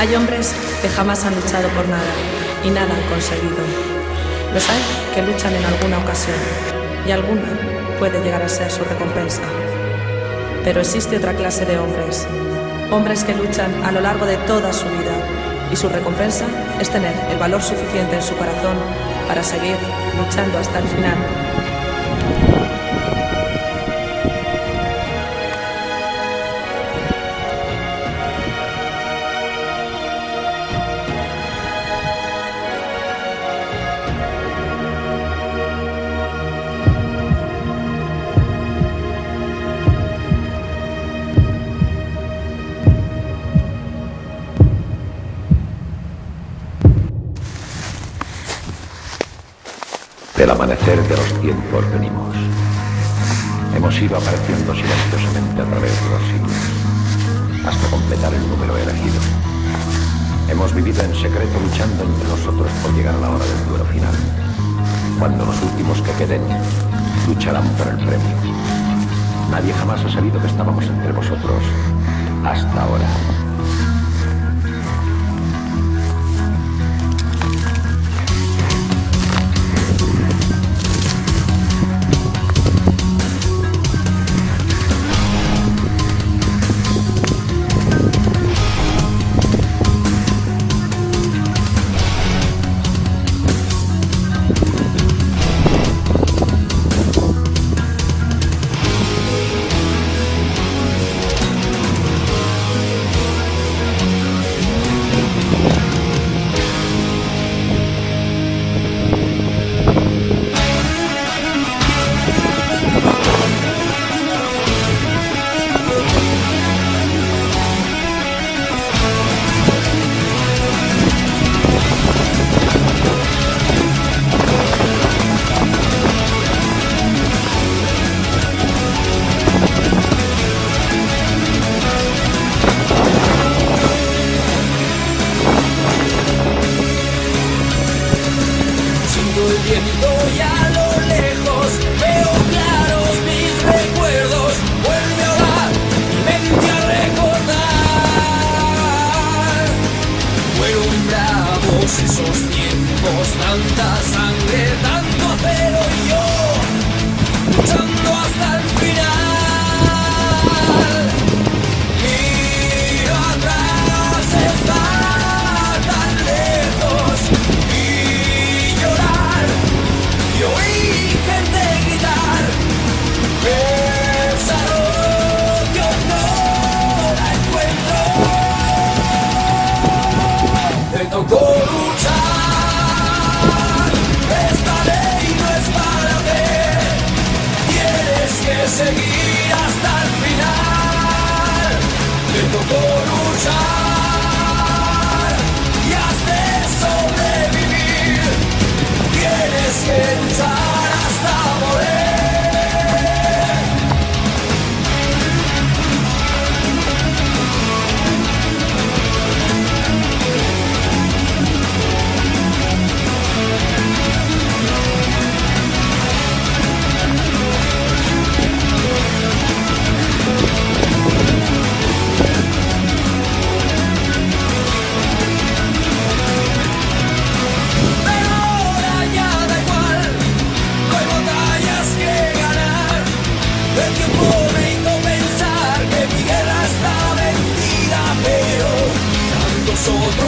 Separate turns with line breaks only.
Hay hombres que jamás han luchado por nada y nada han conseguido. Los hay que luchan en alguna ocasión y alguna puede llegar a ser su recompensa. Pero existe otra clase de hombres, hombres que luchan a lo largo de toda su vida y su recompensa es tener el valor suficiente en su corazón para seguir luchando hasta el final.
Del amanecer de los tiempos venimos. Hemos ido apareciendo silenciosamente a través de los siglos, hasta completar el número elegido. Hemos vivido en secreto luchando entre nosotros por llegar a la hora del duelo final, cuando los últimos que queden lucharán por el premio. Nadie jamás ha sabido que estábamos entre vosotros hasta ahora.
Y a lo lejos veo claros mis recuerdos. Vuelve a orar mi mente a recordar. Fueron bravos esos tiempos, tanta sangre, tanto acero y yo luchando hasta el final. Miro atrás, está tan lejos y llorar. Y oí gente gritar, pensaron que no la encuentro. Te tocó luchar, esta ley no es para ver. Tienes que seguir hasta el final. Te tocó luchar y has de sobrevivir. Tienes que luchar hasta morir. Nosotros